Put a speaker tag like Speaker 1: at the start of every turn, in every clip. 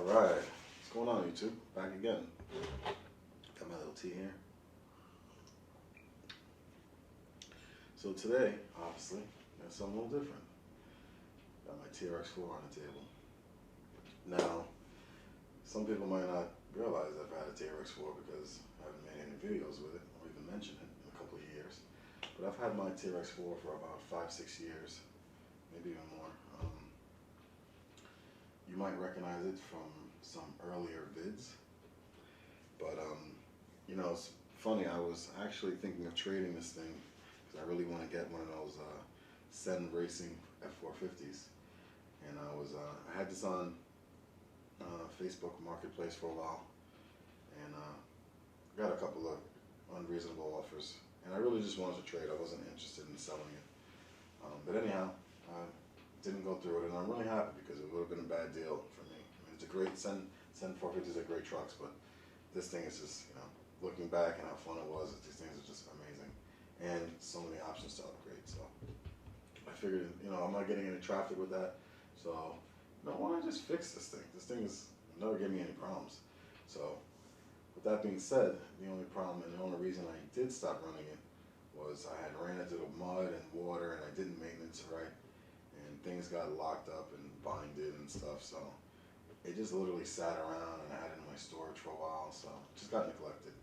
Speaker 1: Alright, what's going on YouTube? Back again. Got my little tea here. So today, obviously, got something a little different. Got my TRX4 on the table. Now, some people might not realize I've had a TRX4 because I haven't made any videos with it or even mentioned it in a couple of years. But I've had my TRX4 for about 5-6 years, maybe even more. You might recognize it from some earlier vids, but you know, it's funny, I was actually thinking of trading this thing because I really want to get one of those Sen Racing F450s, and I had this on Facebook Marketplace for a while, and got a couple of unreasonable offers, and I really just wanted to trade. I wasn't interested in selling it, but anyhow, didn't go through it, and I'm really happy because it would have been a bad deal for me. I mean, it's a great Sen 450s are great trucks, but this thing is just, you know, looking back and how fun it was, these things are just amazing, and so many options to upgrade. So I figured, you know, I'm not getting any traffic with that, so no, why not just fix this thing? This thing is never gave me any problems. So with that being said, the only problem and the only reason I did stop running it was I had ran into the mud and water, and I didn't maintenance it right. And things got locked up and binded and stuff, so it just literally sat around, and I had it in my storage for a while, so it just got neglected.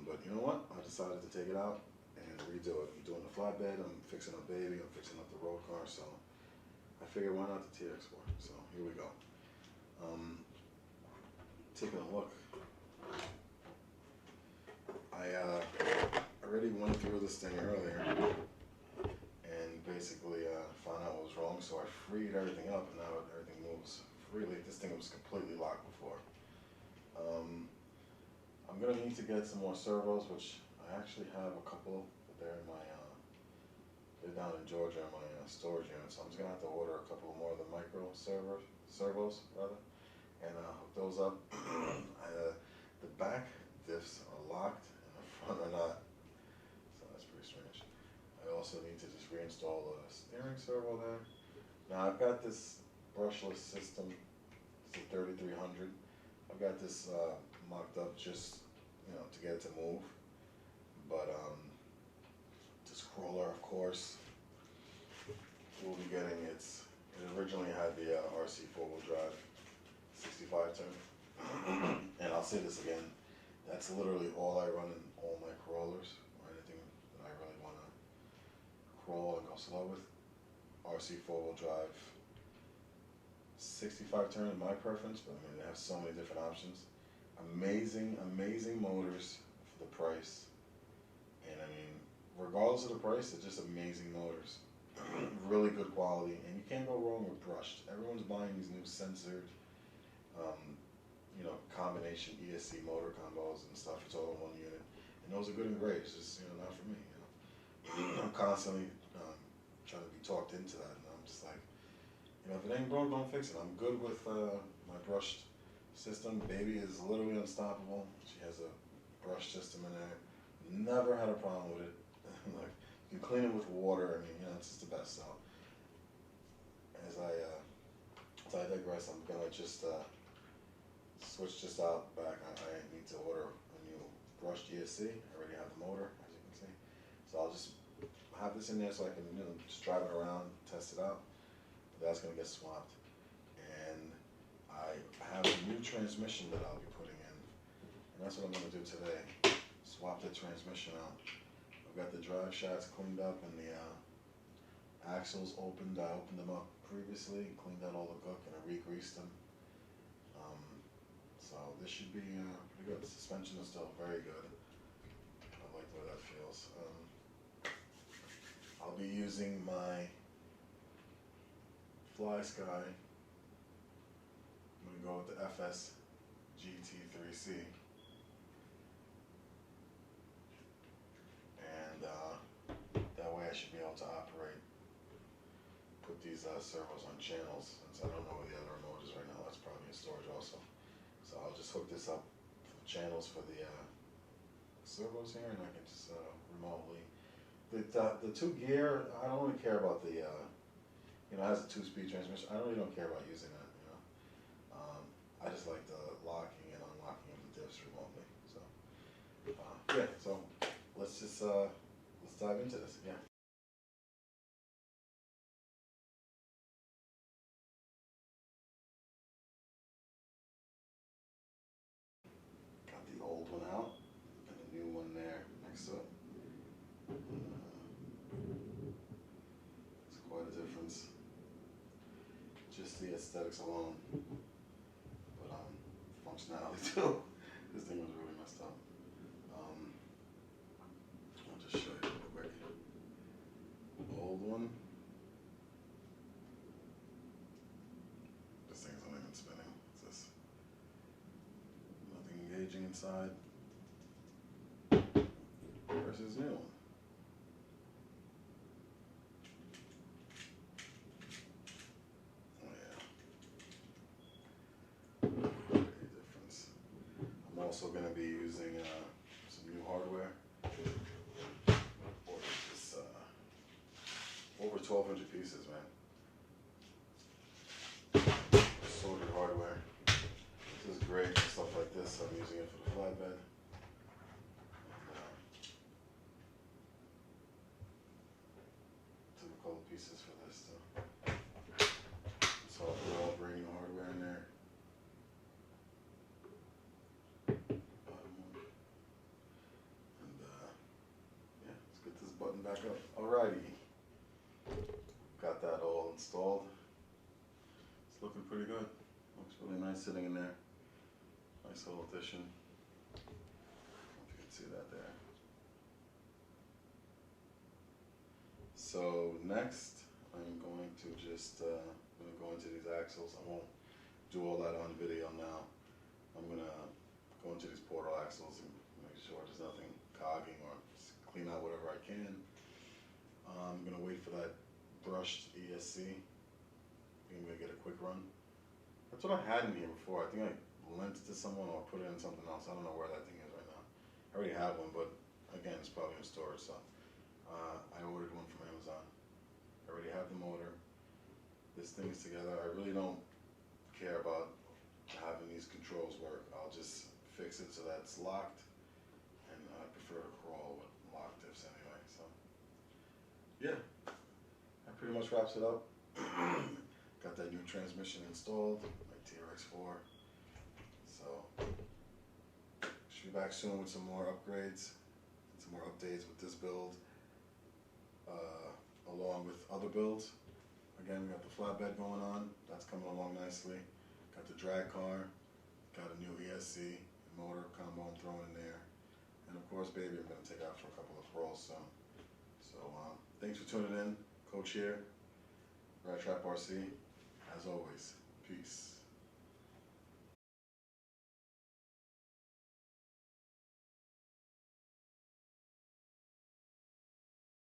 Speaker 1: But you know what? I decided to take it out and redo it. I'm doing the flatbed, I'm fixing up baby, I'm fixing up the road car, so I figured why not the TRX4? So here we go. Taking a look. I already went through this thing earlier and basically found out what was wrong, so I freed everything up, and now everything moves freely. This thing was completely locked before. I'm going to need to get some more servos, which I actually have a couple, but they're in my, they're down in Georgia in my storage unit, so I'm just going to have to order a couple more of the micro servos, and hook those up. The back diffs are locked and the front are not, so that's pretty strange. I also need to just reinstall the steering servo there. Now I've got this brushless system, it's a 3300. I've got this mocked up just, you know, to get it to move. But this crawler, of course, we'll be getting it originally had the RC 4-wheel drive 65 turn. And I'll say this again, that's literally all I run in all my crawlers, or anything that I really want to crawl and go slow with. RC 4-wheel drive 65 turn is my preference, but I mean, they have so many different options. Amazing motors for the price, and I mean, regardless of the price, they're just amazing motors. Really good quality, and you can't go wrong with brushed. Everyone's buying these new censored, you know, combination ESC motor combos and stuff. It's all in one unit, and those are good and great. It's just, you know, not for me. You know, I'm constantly trying to be talked into that, and I'm just like, you know, if it ain't broke, don't fix it. I'm good with my brushed system. Baby is literally unstoppable. She has a brush system in there. Never had a problem with it. Like, you can clean it with water. I mean, you know, it's just the best. So, as I digress, I'm gonna just switch this out back. I need to order a new brushed ESC. I already have the motor, as you can see. So I'll just have this in there so I can, you know, just drive it around, test it out. But that's gonna get swapped, and I have a new transmission that I'll be putting in, and that's what I'm gonna do today. Swap the transmission out. I've got the drive shafts cleaned up and the axles opened. I opened them up previously and cleaned out all the gook, and I re-greased them. So this should be pretty good. The suspension is still very good. I like the way that feels. I'll be using my Fly Sky. I'm going to go with the FS GT3C. And that way I should be able to operate, put these servos on channels. Since I don't know where the other remote is right now, that's probably in storage also. So I'll just hook this up for the channels for the servos here, and I can just remotely. The 2 gear, I don't really care about the, you know, it has a 2-speed transmission. I really don't care about using that, you know. I just like the locking and unlocking of the diffs remotely. So yeah, so let's just let's dive into this again. Got the old one out and the new one there next to it. It's quite a difference. Just the aesthetics alone, but functionality too. This thing was really messed up. I'll just show you real quick. Old one. This thing's not even spinning. It's just nothing engaging inside. Versus new one. Difference. I'm also going to be using some new hardware. Or just over 1,200 pieces, man. Sorted hardware. This is great for stuff like this. I'm using it for the flatbed. Took a couple pieces for this too. So I'll put all brand new hardware in there. And yeah, let's get this button back up. Alrighty. Got that all installed. It's looking pretty good. Looks really nice sitting in there. Nice little addition. I don't know if you can see that there. So next, I'm going to just I'm going to go into these axles. I won't do all that on video now. I'm going to go into these portal axles and make sure there's nothing cogging or just clean out whatever I can. I'm going to wait for that brushed ESC. I think I'm going to get a quick run. That's what I had in here before. I think I lent it to someone or put it in something else. I don't know where that thing is right now. I already have one, but again, it's probably in storage. So I ordered one from Amazon. I already have the motor. This thing is together. I really don't care about having these controls work. I'll just fix it so that it's locked, and I prefer to crawl with locked diffs anyway. So yeah, that pretty much wraps it up. Got that new transmission installed, my TRX4. So should be back soon with some more upgrades, some more updates with this build, along with other builds. Again, we got the flatbed going on. That's coming along nicely. Got the drag car. Got a new ESC motor combo I'm throwing in there. And of course, baby, I'm going to take out for a couple of crawls soon. So thanks for tuning in. Coach here, Rat Trap RC. As always, peace.